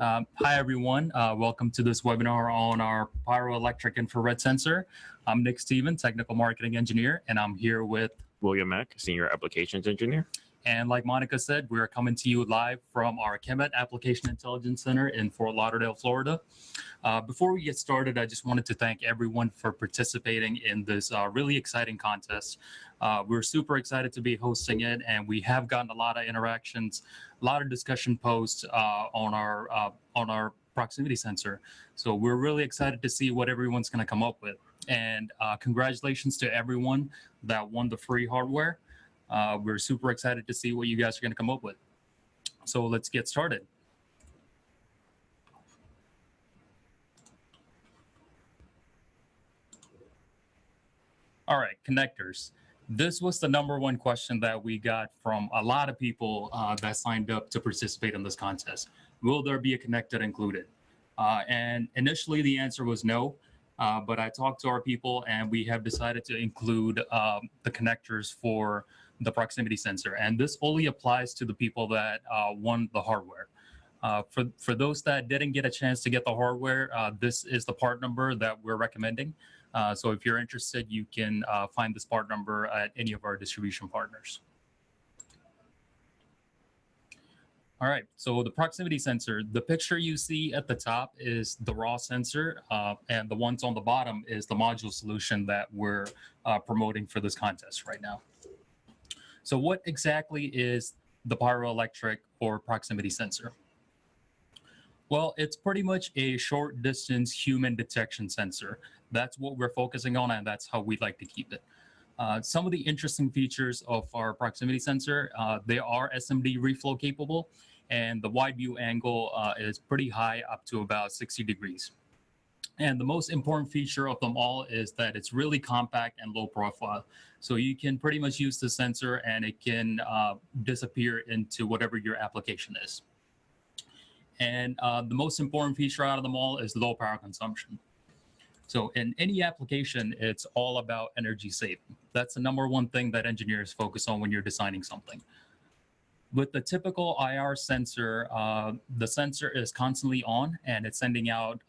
Hi, everyone. Welcome to this webinar on our pyroelectric infrared sensor. I'm Nick Stevens, Technical Marketing Engineer, and I'm here with William Mack, Senior Applications Engineer. And like Monica said, we're coming to you live from our KEMET Application Intelligence Center in Fort Lauderdale, Florida. Before we get started, I just wanted to thank everyone for participating in this really exciting contest. We're super excited to be hosting it, and we have gotten a lot of interactions, a lot of discussion posts on our proximity sensor. So we're really excited to see what everyone's going to come up with. And congratulations to everyone that won the free hardware. We're super excited to see what you guys are going to come up with. So let's get started. All right, connectors. This was the #1 question that we got from a lot of people that signed up to participate in this contest. Will there be a connector included? And initially the answer was no, but I talked to our people and we have decided to include the connectors for the proximity sensor. And this only applies to the people that won the hardware. For those that didn't get a chance to get the hardware, this is the part number that we're recommending. So if you're interested, you can find this part number at any of our distribution partners. All right, so the proximity sensor, the picture you see at the top is the raw sensor, and the ones on the bottom is the module solution that we're promoting for this contest right now. So what exactly is the pyroelectric or proximity sensor? Well, it's pretty much a short distance human detection sensor. That's what we're focusing on, and that's how we'd like to keep it. Some of the interesting features of our proximity sensor, they are SMD reflow capable, and the wide view angle is pretty high, up to about 60 degrees. And the most important feature of them all is that it's really compact and low profile. So you can pretty much use the sensor and it can disappear into whatever your application is. And the most important feature out of them all is low power consumption. So in any application, it's all about energy saving. That's the #1 thing that engineers focus on when you're designing something. With the typical IR sensor, the sensor is constantly on and it's sending out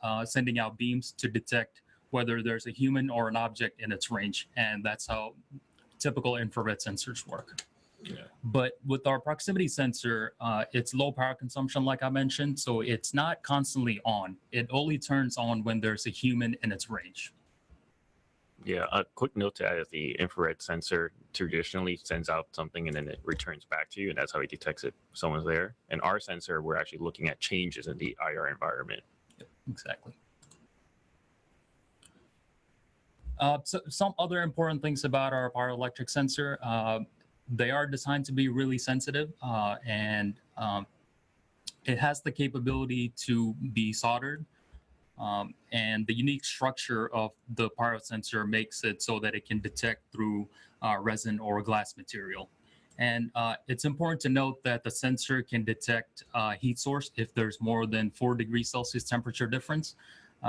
beams to detect whether there's a human or an object in its range. And that's how typical infrared sensors work. Yeah. But with our proximity sensor, it's low power consumption, like I mentioned, so it's not constantly on. It only turns on when there's a human in its range. Yeah, a quick note to add is the infrared sensor traditionally sends out something and then it returns back to you, and that's how it detects if someone's there. And our sensor, we're actually looking at changes in the IR environment. Yep, exactly. So some other important things about our pyroelectric sensor, they are designed to be really sensitive, and it has the capability to be soldered. And the unique structure of the pyro sensor makes it so that it can detect through resin or glass material. And it's important to note that the sensor can detect heat source if there's more than 4 degrees Celsius temperature difference.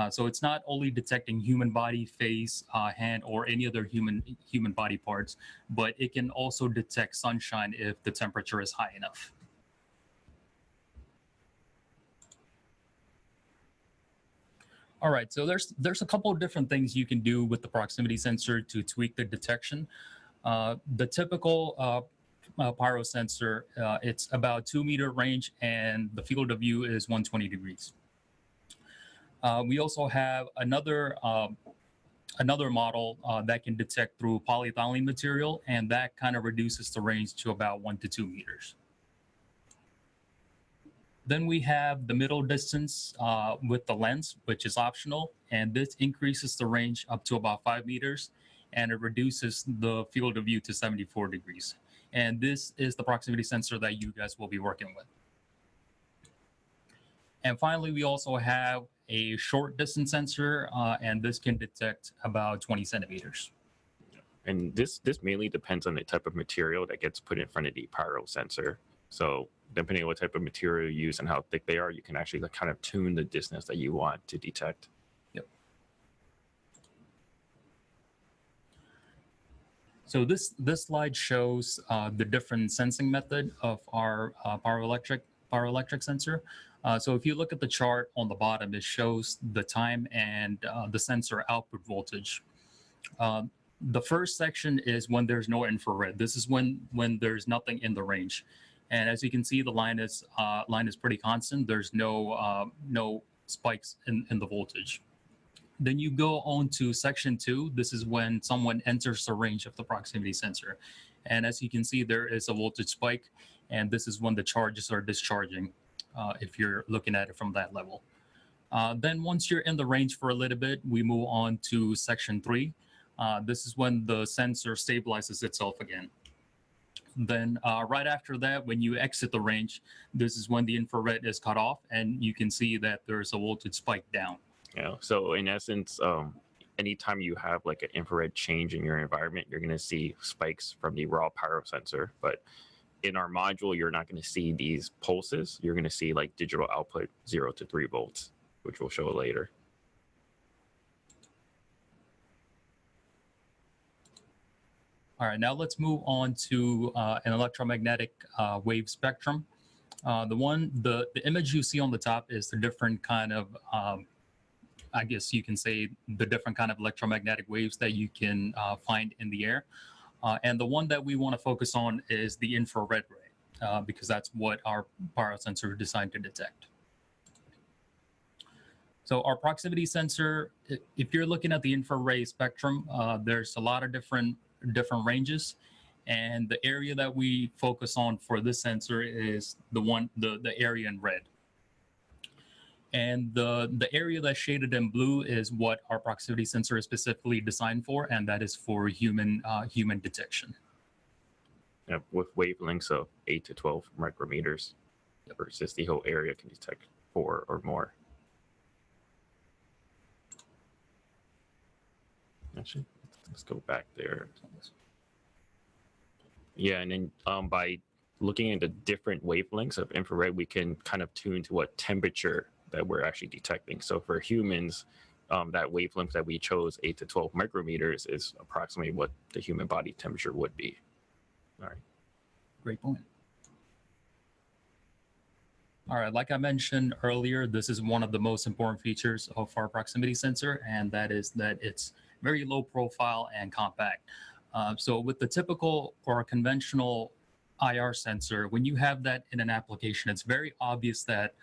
So it's not only detecting human body, face, hand, or any other human body parts, but it can also detect sunshine if the temperature is high enough. All right, so there's a couple of different things you can do with the proximity sensor to tweak the detection. The typical pyro sensor, it's about 2-meter range, and the field of view is 120 degrees. We also have another model that can detect through polyethylene material, and that kind of reduces the range to about 1 to 2 meters. Then we have the middle distance with the lens, which is optional, and this increases the range up to about 5 meters, and it reduces the field of view to 74 degrees. And this is the proximity sensor that you guys will be working with. And finally, we also have a short distance sensor, and this can detect about 20 centimeters. And this mainly depends on the type of material that gets put in front of the pyro sensor. So depending on what type of material you use and how thick they are, you can actually kind of tune the distance that you want to detect. Yep. So this slide shows the different sensing method of our pyroelectric sensor. So if you look at the chart on the bottom, it shows the time and the sensor output voltage. The first section is when there's no infrared. This is when there's nothing in the range. And as you can see, the line is pretty constant. There's no spikes in the voltage. Then you go on to section 2. This is when someone enters the range of the proximity sensor. And as you can see, there is a voltage spike, and this is when the charges are discharging, if you're looking at it from that level. Then once you're in the range for a little bit, we move on to section 3. This is when the sensor stabilizes itself again. Then right after that, when you exit the range, this is when the infrared is cut off, and you can see that there's a voltage spike down. Yeah. So in essence, anytime you have like an infrared change in your environment, you're going to see spikes from the raw pyro sensor. But in our module, you're not going to see these pulses. You're going to see like digital output 0 to 3 volts, which we'll show later. All right, now let's move on to an electromagnetic wave spectrum. The image you see on the top is the different kind of, I guess you can say, the different kind of electromagnetic waves that you can find in the air. And the one that we want to focus on is the infrared ray, because that's what our pyro sensor is designed to detect. So our proximity sensor, if you're looking at the infrared spectrum, there's a lot of different ranges, and the area that we focus on for this sensor is the area in red. And the area that's shaded in blue is what our proximity sensor is specifically designed for, and that is for human detection. Yeah, with wavelengths of 8 to 12 micrometers, versus the whole area can detect 4 or more. Actually, let's go back there. Yeah, and then by looking at the different wavelengths of infrared, we can kind of tune to what temperature that we're actually detecting. So for humans, that wavelength that we chose, 8 to 12 micrometers, is approximately what the human body temperature would be. All right. Great point. All right, like I mentioned earlier, this is one of the most important features of our proximity sensor, and that is that it's very low profile and compact. So with the typical or conventional IR sensor, when you have that in an application, it's very obvious that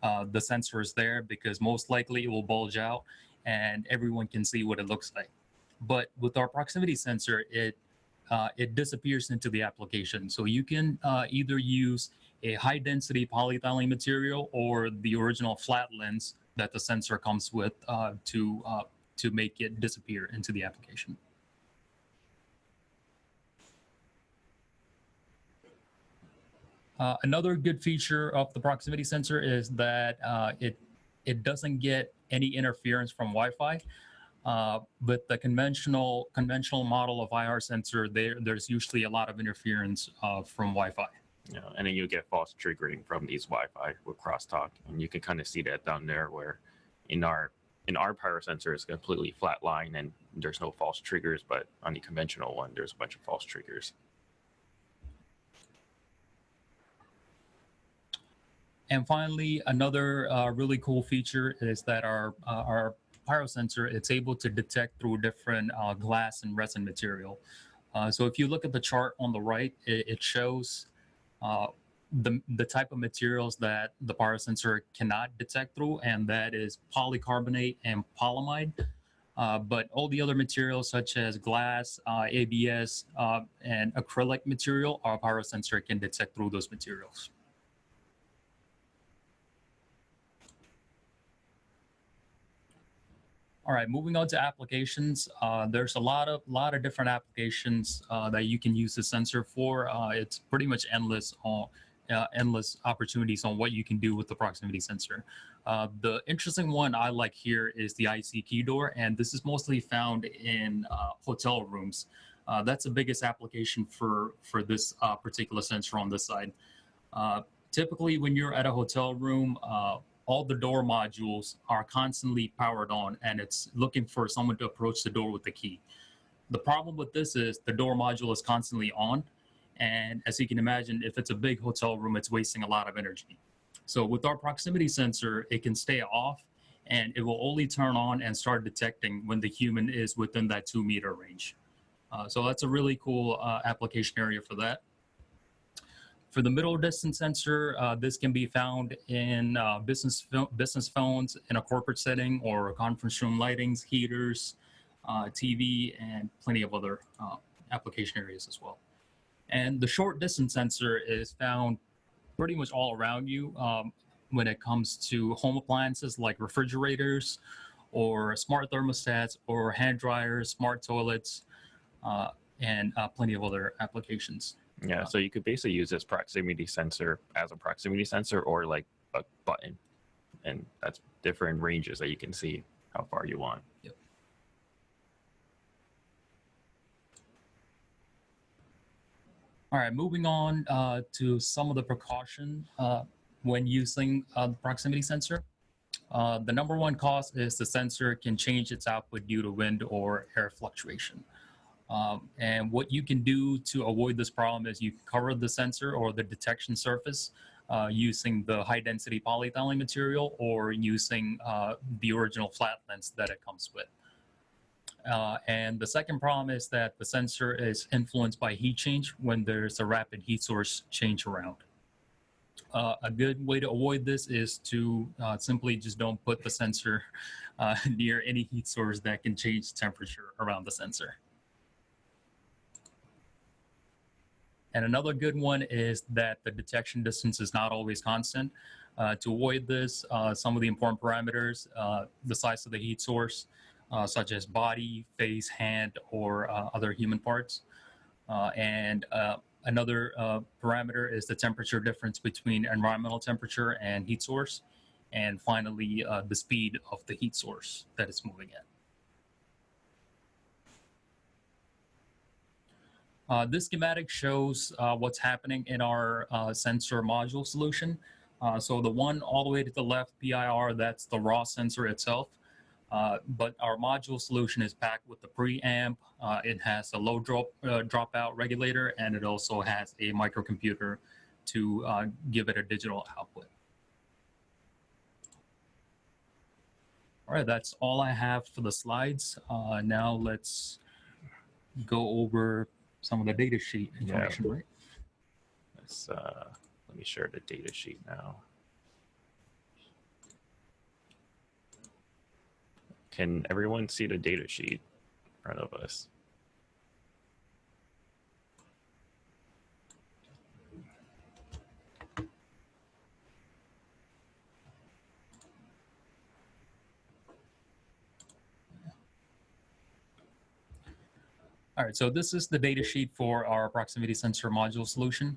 the sensor is there, because most likely it will bulge out and everyone can see what it looks like. But with our proximity sensor, it disappears into the application. So you can either use a high density polyethylene material or the original flat lens that the sensor comes with to make it disappear into the application. Another good feature of the proximity sensor is that it doesn't get any interference from Wi-Fi. But the conventional model of IR sensor, there's usually a lot of interference from Wi-Fi. Yeah, and then you get false triggering from these Wi-Fi with crosstalk, and you can kind of see that down there, where in our pyro sensor it's completely flat line and there's no false triggers, but on the conventional one there's a bunch of false triggers. And finally, another really cool feature is that our pyro sensor, it's able to detect through different glass and resin material. So if you look at the chart on the right, it shows the type of materials that the pyro sensor cannot detect through, and that is polycarbonate and polyamide. But all the other materials, such as glass, ABS, and acrylic material, our pyro sensor can detect through those materials. All right, moving on to applications. There's a lot of different applications that you can use the sensor for. It's pretty much endless opportunities on what you can do with the proximity sensor. The interesting one I like here is the IC key door, and this is mostly found in hotel rooms. That's the biggest application for this particular sensor on this side. Typically, when you're at a hotel room, all the door modules are constantly powered on, and it's looking for someone to approach the door with the key. The problem with this is the door module is constantly on, and as you can imagine, if it's a big hotel room, it's wasting a lot of energy. So with our proximity sensor, it can stay off and it will only turn on and start detecting when the human is within that 2-meter range. So that's a really cool application area for that. For the middle distance sensor, this can be found in business phones in a corporate setting or conference room lightings, heaters, TV, and plenty of other application areas as well. And the short distance sensor is found pretty much all around you when it comes to home appliances like refrigerators or smart thermostats or hand dryers, smart toilets, and plenty of other applications. Yeah, so you could basically use this proximity sensor as a proximity sensor or like a button. And that's different ranges that you can see how far you want. Yep. All right, moving on to some of the precaution when using the proximity sensor. The number one cause is the sensor can change its output due to wind or air fluctuation. And what you can do to avoid this problem is you can cover the sensor or the detection surface using the high density polyethylene material or using the original flat lens that it comes with. And the second problem is that the sensor is influenced by heat change when there's a rapid heat source change around. A good way to avoid this is to simply just don't put the sensor near any heat source that can change temperature around the sensor. And another good one is that the detection distance is not always constant. To avoid this, some of the important parameters, the size of the heat source, such as body, face, hand, or other human parts. And another parameter is the temperature difference between environmental temperature and heat source. And finally, the speed of the heat source that it's moving at. This schematic shows what's happening in our sensor module solution. So the one all the way to the left, PIR, that's the raw sensor itself. But our module solution is packed with the preamp. It has a low dropout regulator, and it also has a microcomputer to give it a digital output. All right, that's all I have for the slides. Now let's go over some of the data sheet information, right? Let's, let me share the data sheet now. Can everyone see the data sheet in front of us? All right, so this is the data sheet for our proximity sensor module solution.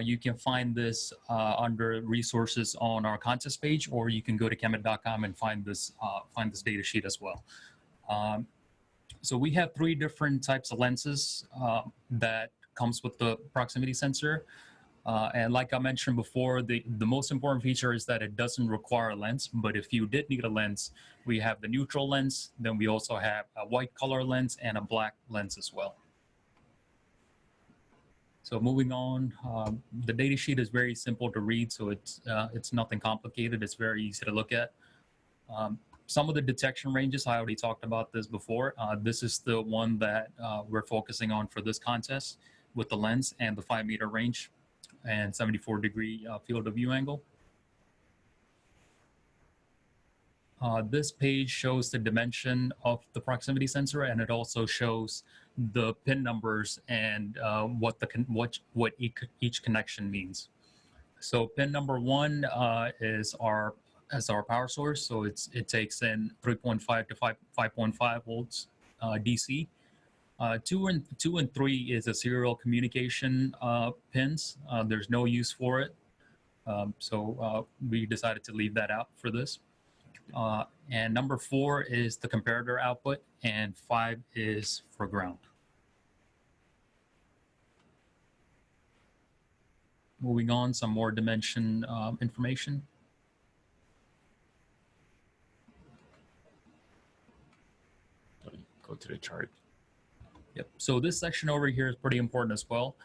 You can find this under resources on our contest page, or you can go to KEMET.com and find this data sheet as well. So we have 3 different types of lenses that comes with the proximity sensor. And like I mentioned before, the most important feature is that it doesn't require a lens. But if you did need a lens, we have the neutral lens. Then we also have a white color lens and a black lens as well. So moving on, the data sheet is very simple to read. So it's nothing complicated. It's very easy to look at. Some of the detection ranges, I already talked about this before. This is the one that we're focusing on for this contest with the lens and the 5-meter range and 74-degree field of view angle. This page shows the dimension of the proximity sensor, and it also shows the pin numbers and what each connection means. So pin number 1 is our power source. So it takes in 3.5 to 5.5 volts DC. 2 and 3 is a serial communication pins. There's no use for it. So we decided to leave that out for this. And number 4 is the comparator output, and 5 is for ground. Moving on, some more dimension information. Go to the chart. Yep. So this section over here is pretty important as well.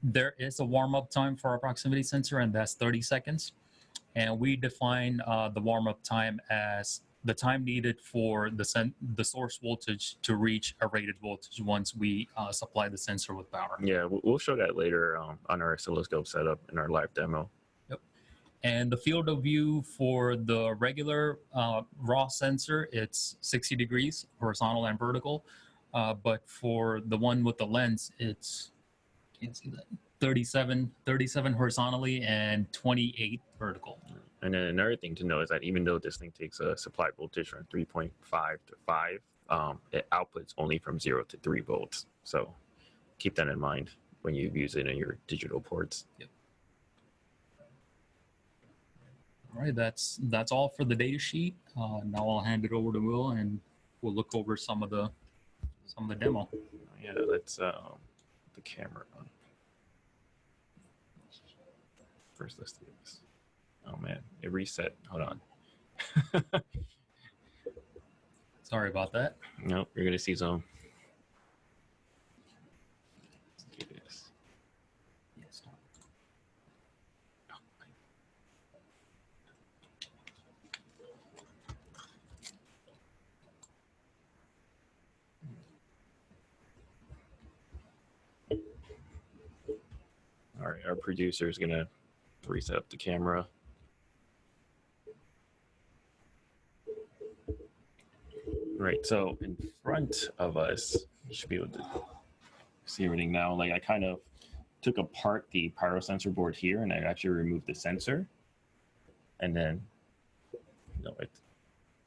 There is a warm-up time for our proximity sensor, and that's 30 seconds. And we define the warm-up time as the time needed for the source voltage to reach a rated voltage once we supply the sensor with power. Yeah, we'll show that later on our oscilloscope setup in our live demo. Yep. And the field of view for the regular raw sensor, it's 60 degrees horizontal and vertical. But for the one with the lens, it's, can't see that, 37 horizontally and 28 vertical. And then another thing to know is that even though this thing takes a supply voltage from 3.5 to 5, it outputs only from 0 to 3 volts. So keep that in mind when you use it in your digital ports. Yep. All right, that's all for the data sheet. Now I'll hand it over to Will, and we'll look over some of the demo. Yeah, let's the camera on. First, let's do this. Oh man, it reset. Hold on. Sorry about that. Nope, you're gonna see some. Let's do this. Yes. All right, our producer is gonna reset up the camera. Right, so in front of us, you should be able to see everything now. Like I kind of took apart the Pyro Sensor board here, and I actually removed the sensor, and then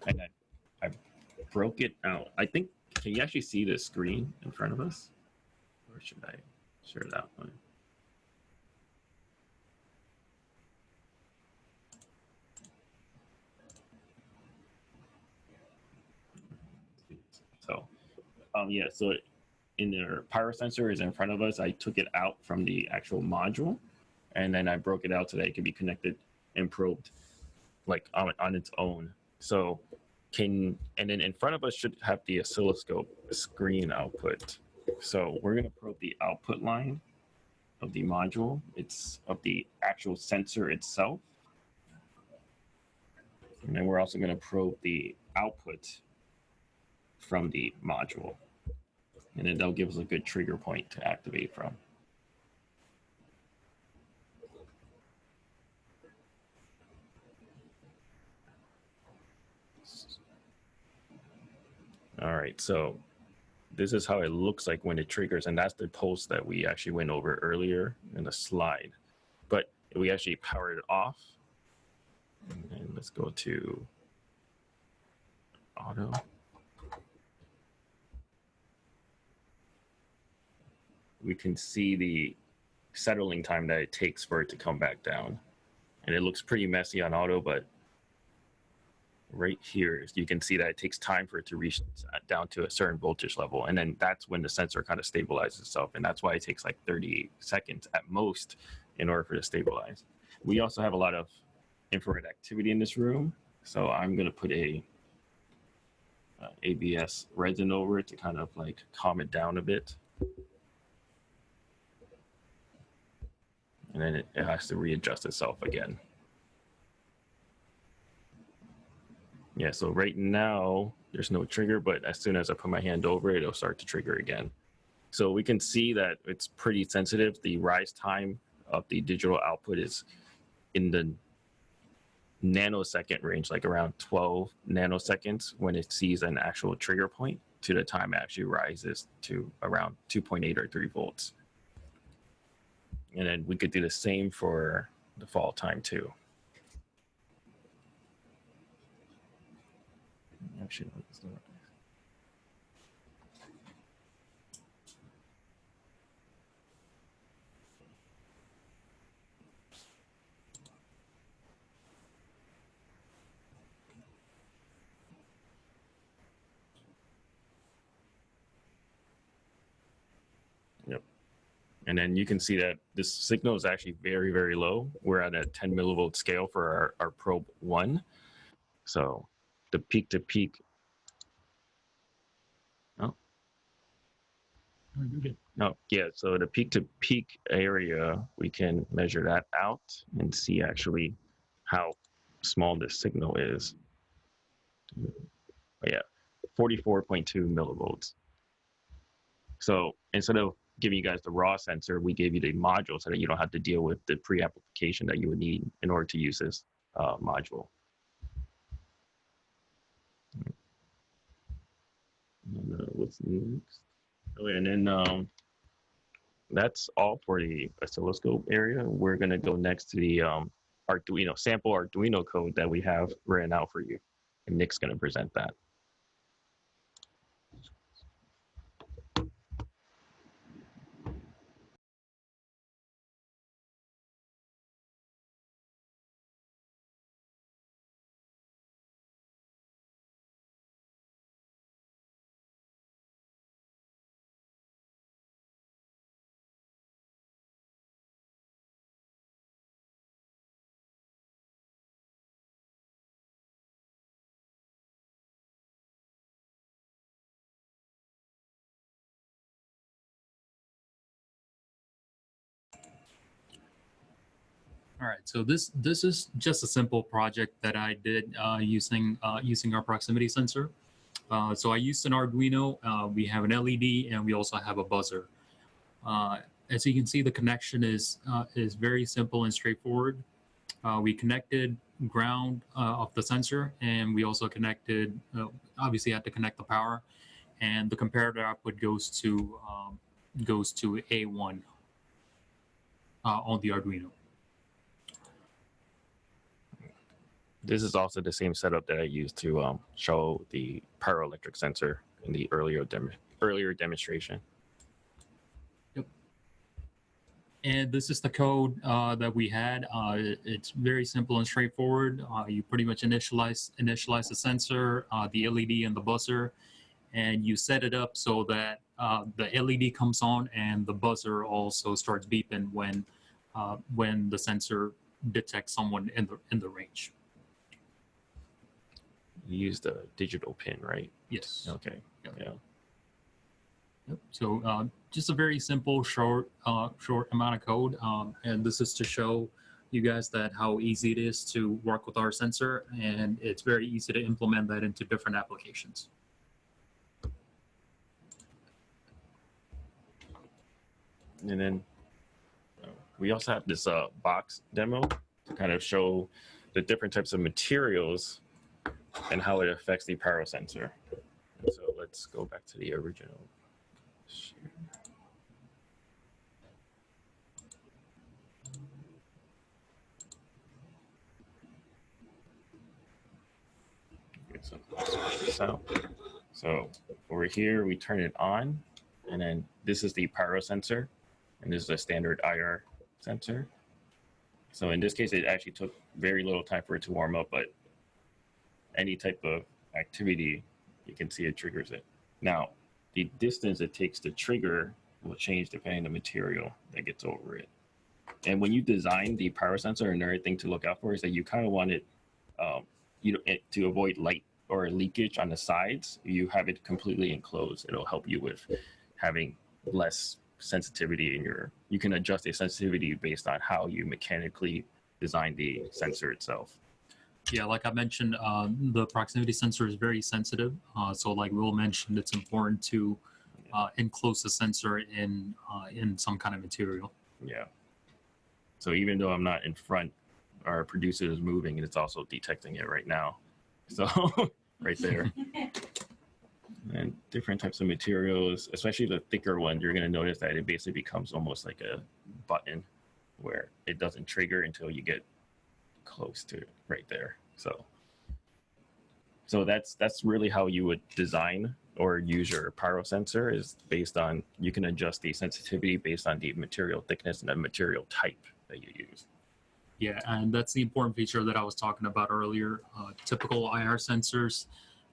I broke it out. I think, can you actually see the screen in front of us, or should I share that one? So, yeah, so in the Pyro Sensor is in front of us. I took it out from the actual module, and then I broke it out so that it could be connected and probed like on its own. So and then in front of us should have the oscilloscope screen output. So we're gonna probe the output line of the module. It's of the actual sensor itself. And then we're also gonna probe the output from the module. And then that'll give us a good trigger point to activate from. All right, so this is how it looks like when it triggers, and that's the pulse that we actually went over earlier in the slide. But we actually powered it off. And let's go to auto. We can see the settling time that it takes for it to come back down. And it looks pretty messy on auto, but right here, you can see that it takes time for it to reach down to a certain voltage level. And then that's when the sensor kind of stabilizes itself. And that's why it takes like 30 seconds at most in order for it to stabilize. We also have a lot of infrared activity in this room. So I'm going to put a ABS resin over it to kind of like calm it down a bit. And then it has to readjust itself again. Yeah, so right now there's no trigger, but as soon as I put my hand over it, it'll start to trigger again. So we can see that it's pretty sensitive. The rise time of the digital output is in the nanosecond range, like around 12 nanoseconds when it sees an actual trigger point to the time it actually rises to around 2.8 or 3 volts. And then we could do the same for the fall time too. Actually, let's do it. Yep. And then you can see that this signal is actually very, very low. We're at a 10 millivolt scale for our probe 1. So the peak to peak. Oh. No, yeah, so the peak to peak area, we can measure that out and see actually how small this signal is. But yeah, 44.2 millivolts. So instead of giving you guys the raw sensor, we gave you the module so that you don't have to deal with the pre-application that you would need in order to use this module. What's next? Oh, and then that's all for the oscilloscope area. We're going to go next to the Arduino sample Arduino code that we have written out for you. And Nick's going to present that. All right, so this is just a simple project that I did using our proximity sensor. So I used an Arduino. We have an LED, and we also have a buzzer. As you can see, the connection is very simple and straightforward. We connected ground of the sensor, and we also connected. Obviously, had to connect the power, and the comparator output goes to A1 on the Arduino. This is also the same setup that I used to show the pyroelectric sensor in the earlier demonstration. Yep. And this is the code that we had. It's very simple and straightforward. You pretty much initialize the sensor, the LED, and the buzzer, and you set it up so that the LED comes on and the buzzer also starts beeping when the sensor detects someone in the range. You used a digital pin, right? Yes. Okay. Yeah. Yep. So just a very simple, short amount of code, and this is to show you guys that how easy it is to work with our sensor, and it's very easy to implement that into different applications. And then we also have this box demo to kind of show the different types of materials and how it affects the pyro sensor. So let's go back to the original. So let's work this out. So over here, we turn it on, and then this is the pyro sensor, and this is a standard IR sensor. So in this case, it actually took very little time for it to warm up, but any type of activity, you can see it triggers it. Now, the distance it takes to trigger will change depending on the material that gets over it. And when you design the pyro sensor, another thing to look out for is that you kind of want it, to avoid light or leakage on the sides. You have it completely enclosed. It'll help you with having less sensitivity in your. You can adjust the sensitivity based on how you mechanically design the sensor itself. Yeah, like I mentioned, the proximity sensor is very sensitive. So like Will mentioned, it's important to enclose the sensor in some kind of material. Yeah. So even though I'm not in front, our producer is moving and it's also detecting it right now. So right there. And different types of materials, especially the thicker ones, you're going to notice that it basically becomes almost like a button where it doesn't trigger until you get close to it right there. So that's really how you would design or use your pyro sensor, is based on, you can adjust the sensitivity based on the material thickness and the material type that you use. Yeah, and that's the important feature that I was talking about earlier. Typical IR sensors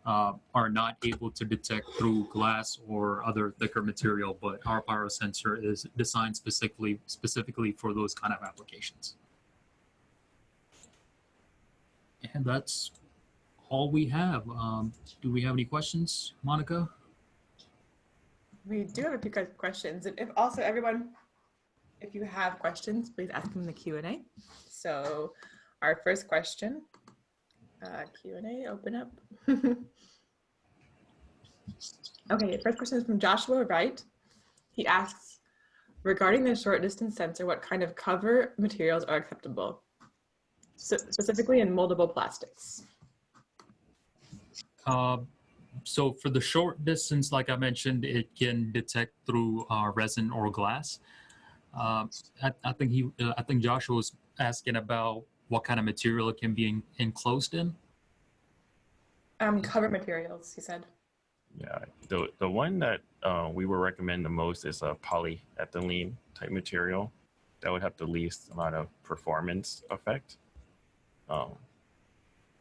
are not able to detect through glass or other thicker material, but our pyro sensor is designed specifically for those kind of applications. And that's all we have. Do we have any questions, Monica? We do have a few questions. And if also everyone, if you have questions, please ask them in the Q&A. So our first question. Q&A, open up. Okay, first question is from Joshua Wright. He asks, regarding the short distance sensor, what kind of cover materials are acceptable? Specifically in moldable plastics. So for the short distance, like I mentioned, it can detect through resin or glass. I think Joshua was asking about what kind of material it can be enclosed in. Cover materials, he said. Yeah, the one that we would recommend the most is a polyethylene type material. That would have the least amount of performance effect.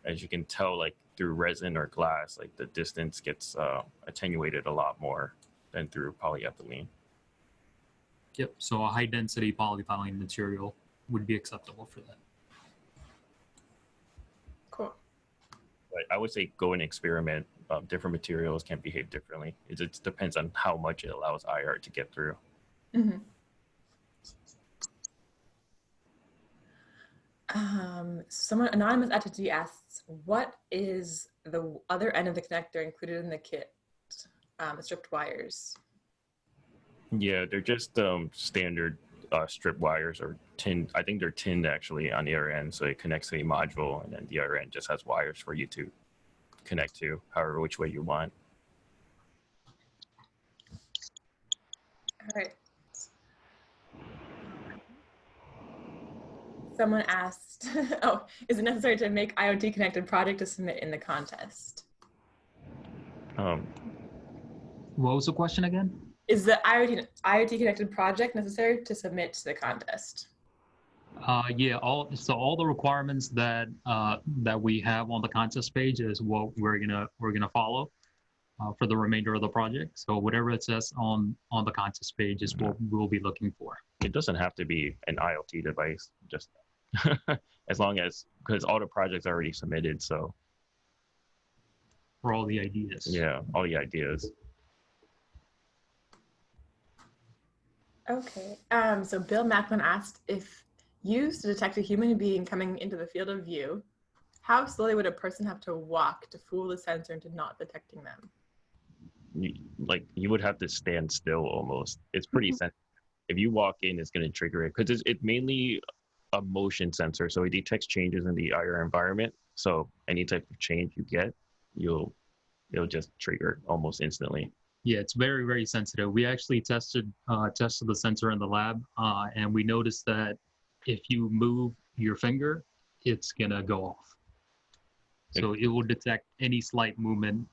As you can tell, like through resin or glass, like the distance gets attenuated a lot more than through polyethylene. Yep. So a high density polyethylene material would be acceptable for that. Cool. But I would say go and experiment. Different materials can behave differently. It just depends on how much it allows IR to get through. Mm-hmm. Someone anonymous entity asks, what is the other end of the connector included in the kit? Stripped wires. Yeah, they're just standard strip wires or tin. I think they're tinned actually on the other end, so it connects to a module, and then the other end just has wires for you to connect to, however which way you want. All right. Someone asked, oh, is it necessary to make IoT connected project to submit in the contest? What was the question again? Is the IoT connected project necessary to submit to the contest? Yeah, all the requirements that that we have on the contest page is what we're gonna follow for the remainder of the project. So whatever it says on the contest page is what we'll be looking for. It doesn't have to be an IoT device, just as long as, because all the projects are already submitted. So For all the ideas. yeah, all the ideas. Okay. So Bill Macklin asked, if used to detect a human being coming into the field of view, how slowly would a person have to walk to fool the sensor into not detecting them? You would have to stand still almost. It's pretty sensitive. If you walk in, it's going to trigger it because it's mainly a motion sensor. So it detects changes in the IR environment. So any type of change you get, it'll just trigger almost instantly. Yeah, it's very, very sensitive. We actually tested the sensor in the lab, and we noticed that if you move your finger, it's gonna go off. So it will detect any slight movement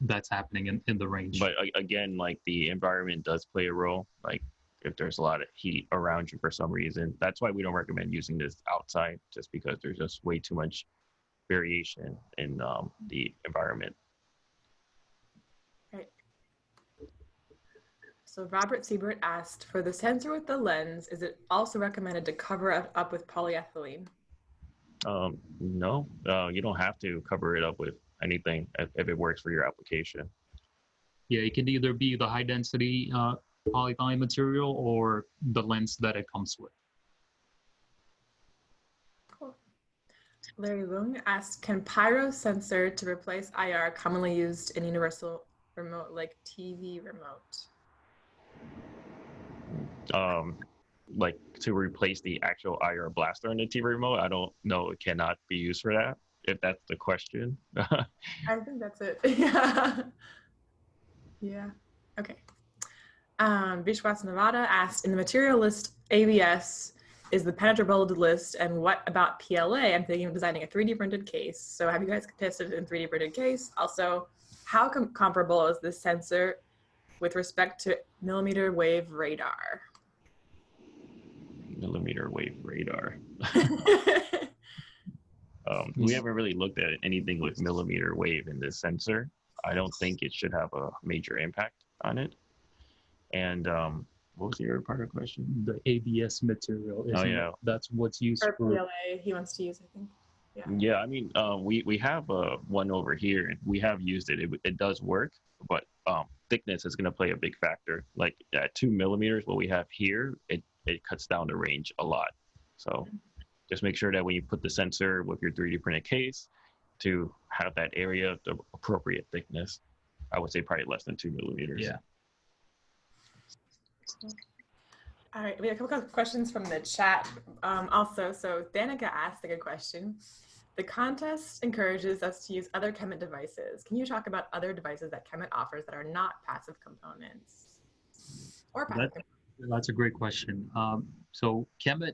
that's happening in the range. But again, like the environment does play a role. Like if there's a lot of heat around you for some reason, that's why we don't recommend using this outside, just because there's just way too much variation in the environment. Right. So Robert Siebert asked, for the sensor with the lens, is it also recommended to cover it up with polyethylene? No, you don't have to cover it up with anything if it works for your application. Yeah, it can either be the high density polyethylene material or the lens that it comes with. Cool. Larry Lung asked, can Pyro Sensor to replace IR commonly used in universal remote like TV remote? Like to replace the actual IR blaster on the TV remote, I don't know. It cannot be used for that, if that's the question. I think that's it. Yeah. Yeah. Okay. Vishwas Nevada asked, in the material list, ABS is the penetrability list, and what about PLA? I'm thinking of designing a 3D printed case. So have you guys tested in 3D printed case? Also, how comparable is this sensor with respect to millimeter wave radar? Millimeter wave radar. We haven't really looked at anything with millimeter wave in this sensor. I don't think it should have a major impact on it. And what was the other part of the question? The ABS material. That's what's used for for PLA. He wants to use, I think. Yeah, I mean, we have one over here. We have used it. It does work, but thickness is going to play a big factor. Like at 2 millimeters, what we have here, it cuts down the range a lot. So just make sure that when you put the sensor with your 3D printed case, to have that area of the appropriate thickness. I would say probably less than 2 millimeters. Yeah. All right, we have a couple of questions from the chat also. So Danica asked a good question. The contest encourages us to use other KEMET devices. Can you talk about other devices that KEMET offers that are not passive components? Or passive That's a great question. So KEMET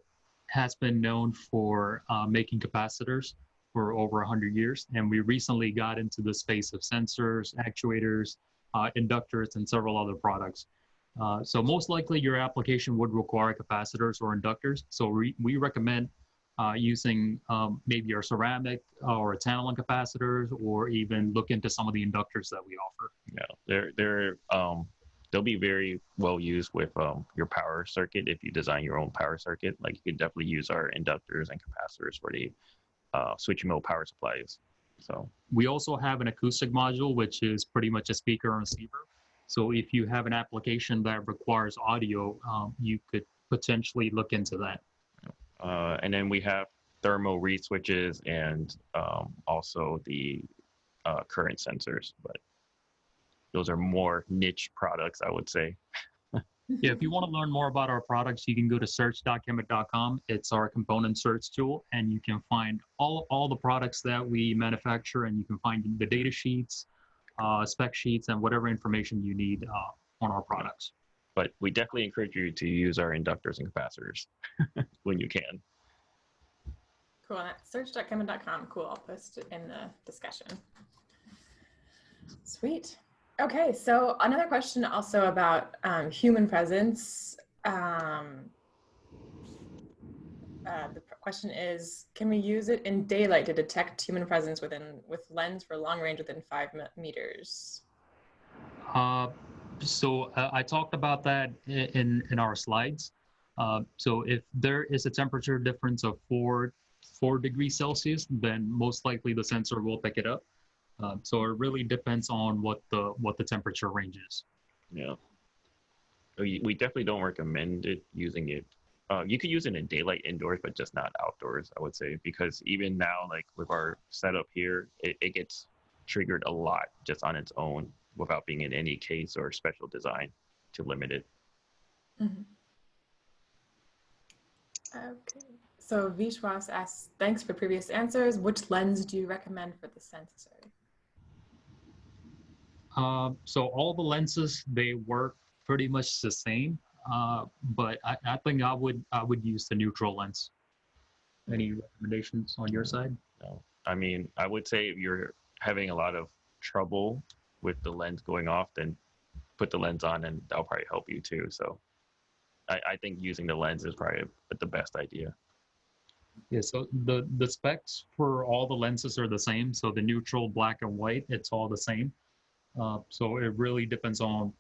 has been known for making capacitors for over 100 years, and we recently got into the space of sensors, actuators, inductors, and several other products. So most likely your application would require capacitors or inductors. So we recommend using maybe our ceramic or tantalum capacitors, or even look into some of the inductors that we offer. Yeah, they'll be very well used with your power circuit. If you design your own power circuit, like you could definitely use our inductors and capacitors for the switching mode power supplies. So we also have an acoustic module, which is pretty much a speaker and receiver. So if you have an application that requires audio, you could potentially look into that. And then we have thermo reed switches and also the current sensors, but those are more niche products, I would say. Yeah, if you want to learn more about our products, you can go to search.kemet.com. It's our component search tool, and you can find all the products that we manufacture, and you can find the data sheets, spec sheets, and whatever information you need on our products. But we definitely encourage you to use our inductors and capacitors when you can. Cool. Search.kemet.com. Cool. I'll post it in the discussion. Sweet. Okay, so another question also about human presence. The question is, can we use it in daylight to detect human presence with lens for long range within 5 meters? So I talked about that in our slides. So if there is a temperature difference of 4 degrees Celsius, then most likely the sensor will pick it up. So it really depends on what the temperature range is. Yeah, we definitely don't recommend using it. You could use it in daylight indoors, but just not outdoors, I would say, because even now, like with our setup here, it gets triggered a lot just on its own without being in any case or special design to limit it. Mm-hmm. Okay. So Vishwas asks, thanks for previous answers. Which lens do you recommend for the sensor? So all the lenses, they work pretty much the same, but I think I would use the neutral lens. Any recommendations on your side? No, I mean, I would say if you're having a lot of trouble with the lens going off, then put the lens on and that'll probably help you too. So I think using the lens is probably the best idea. Yeah, so the specs for all the lenses are the same. So the neutral, black, and white, it's all the same. So it really depends on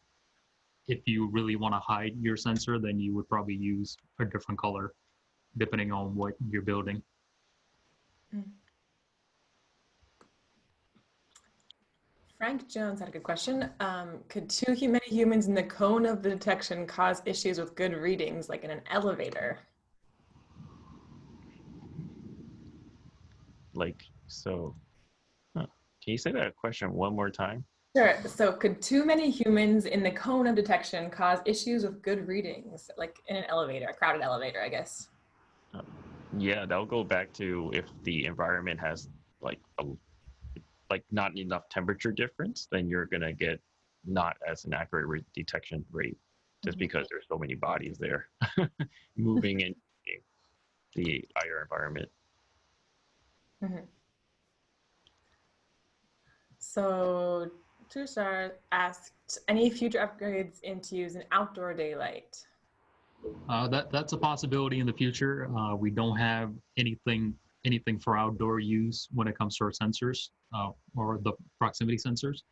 if you really want to hide your sensor, then you would probably use a different color depending on what you're building. Frank Jones had a good question. Could too many humans in the cone of the detection cause issues with good readings, like in an elevator? Like, so, can you say that question one more time? Sure. So could too many humans in the cone of detection cause issues with good readings, like in an elevator, a crowded elevator, I guess? Yeah, that'll go back to if the environment has like not enough temperature difference, then you're gonna get not as an accurate detection rate, just because there's so many bodies there moving in the higher environment. Mm-hmm. So Tushar asked, any future upgrades into use in outdoor daylight? That's a possibility in the future. We don't have anything for outdoor use when it comes to our sensors or the proximity sensors.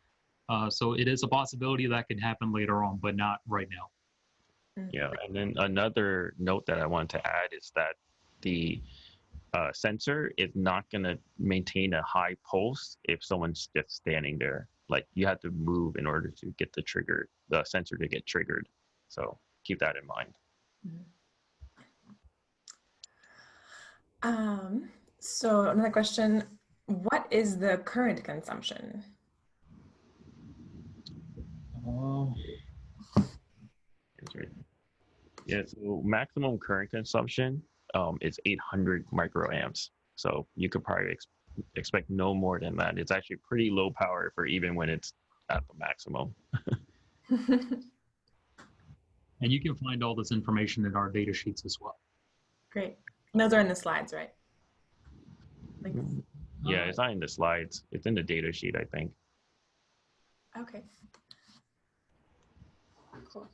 So it is a possibility that can happen later on, but not right now. Yeah, and then another note that I want to add is that the sensor is not going to maintain a high pulse if someone's just standing there. Like you have to move in order to get the sensor to get triggered. So keep that in mind. So another question, what is the current consumption? It's right. Yeah, so maximum current consumption is 800 microamps. So you could probably expect no more than that. It's actually pretty low power for even when it's at the maximum. And you can find all this information in our data sheets as well. Great. And those are in the slides, right? Links? Yeah, it's not in the slides. It's in the data sheet, I think. Okay. Cool.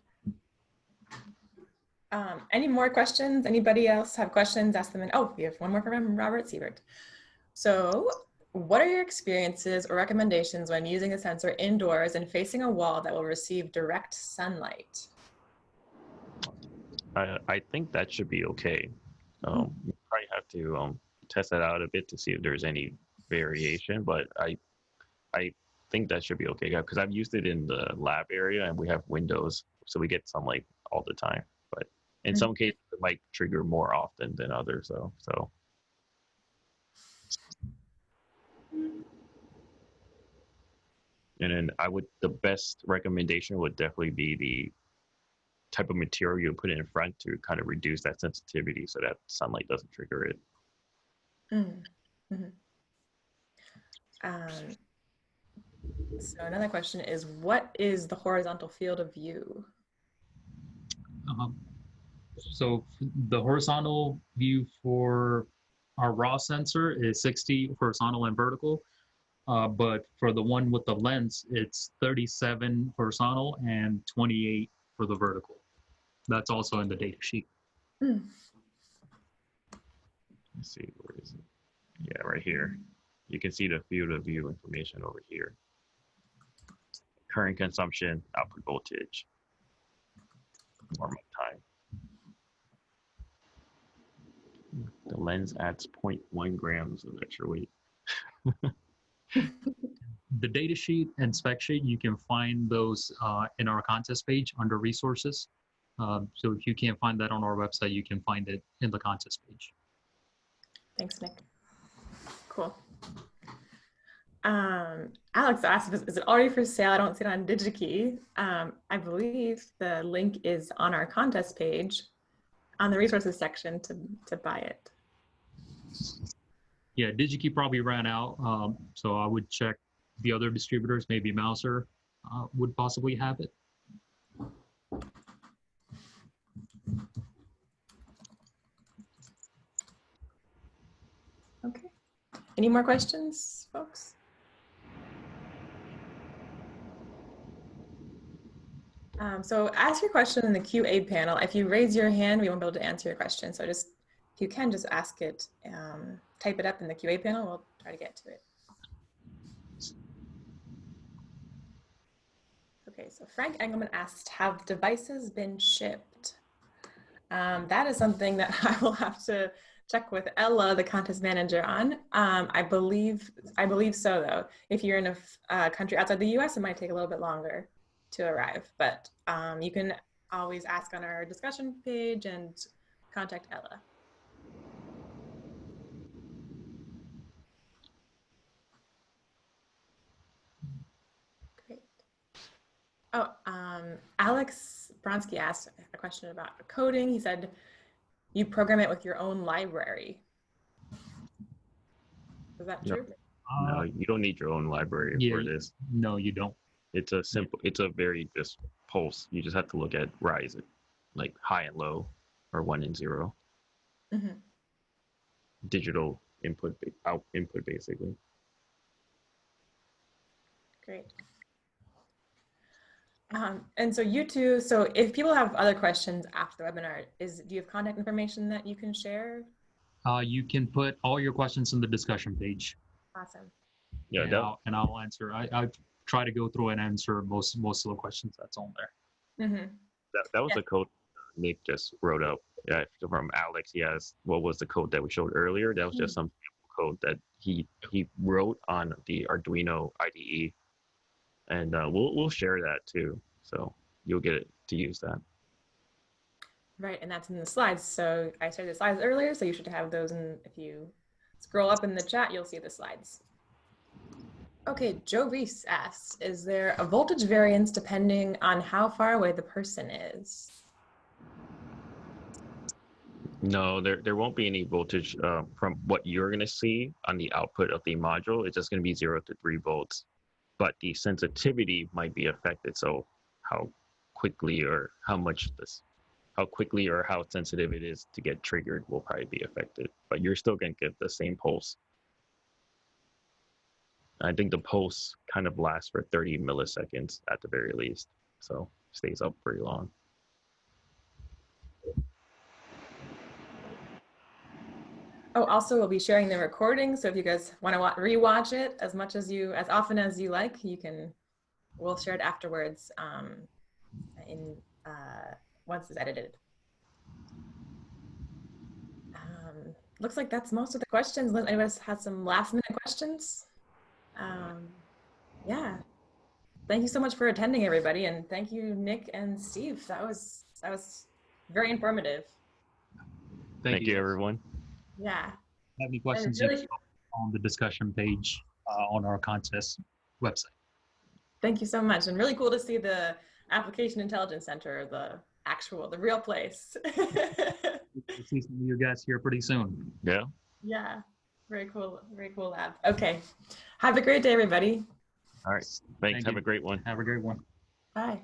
Any more questions? Anybody else have questions? Ask them in. Oh, we have one more from Robert Siebert. So, what are your experiences or recommendations when using a sensor indoors and facing a wall that will receive direct sunlight? I think that should be okay. You probably have to test that out a bit to see if there's any variation, but I think that should be okay because I've used it in the lab area and we have windows, so we get sunlight all the time. But in some cases, it might trigger more often than others, though. So. And then the best recommendation would definitely be the type of material you put in front to kind of reduce that sensitivity so that sunlight doesn't trigger it. So another question is, what is the horizontal field of view? So the horizontal view for our raw sensor is 60 horizontal and vertical. But for the one with the lens, it's 37 horizontal and 28 for the vertical. That's also in the data sheet. Let's see, where is it? Yeah, right here. You can see the field of view information over here. Current consumption, output voltage, warm up time. The lens adds 0.1 grams of extra weight. The data sheet and spec sheet, you can find those in our contest page under resources. So if you can't find that on our website, you can find it in the contest page. Thanks, Nick. Cool. Alex asked, is it already for sale? I don't see it on DigiKey. I believe the link is on our contest page on the resources section to buy it. Yeah, DigiKey probably ran out. So I would check the other distributors, maybe Mouser would possibly have it. Okay. Any more questions, folks? So ask your question in the QA panel. If you raise your hand, we won't be able to answer your question. So just, if you can, just ask it, type it up in the QA panel. We'll try to get to it. Okay, so Frank Engelman asked, have devices been shipped? That is something that I will have to check with Ella, the contest manager, on. I believe so, though. If you're in a country outside the US, it might take a little bit longer to arrive, but you can always ask on our discussion page and contact Ella. Great. Oh, Alex Bronsky asked a question about coding. He said, you program it with your own library. Is that true? No, you don't need your own library for this. No, you don't. It's a simple, it's a very just pulse. You just have to look at rise, like high and low, or 1 and 0. Digital input, out input, basically. Great. And so you two, so if people have other questions after the webinar, do you have contact information that you can share? You can put all your questions in the discussion page. Awesome. Yeah, and I'll answer. I try to go through and answer most of the questions that's on there. That was the code Nick just wrote up. Yeah, from Alex, he asked what was the code that we showed earlier. That was just some code that he wrote on the Arduino IDE, and we'll share that too. So you'll get it to use that. Right, and that's in the slides. So I shared the slides earlier, so you should have those. And if you scroll up in the chat, you'll see the slides. Okay, Joe Reese asks, is there a voltage variance depending on how far away the person is? No, there won't be any voltage from what you're going to see on the output of the module. It's just going to be 0 to 3 volts, but the sensitivity might be affected. So how quickly or how quickly or how sensitive it is to get triggered will probably be affected, but you're still going to get the same pulse. I think the pulse kind of lasts for 30 milliseconds at the very least, so stays up pretty long. Oh, also we'll be sharing the recording. So if you guys want to rewatch it as often as you like, we'll share it afterwards once it's edited. Looks like that's most of the questions. Unless anyone has some last minute questions. Yeah. Thank you so much for attending, everybody. And thank you, Nick and Steve. That was very informative. Thank you, everyone. Yeah. Have any questions Really, on the discussion page on our contest website. thank you so much. And really cool to see the Application Intelligence Center, the real place. We'll see some of you guys here pretty soon. Yeah. Yeah. Very cool lab. Okay. Have a great day, everybody. All right. Thanks. Have a great one. Have a great one. Bye.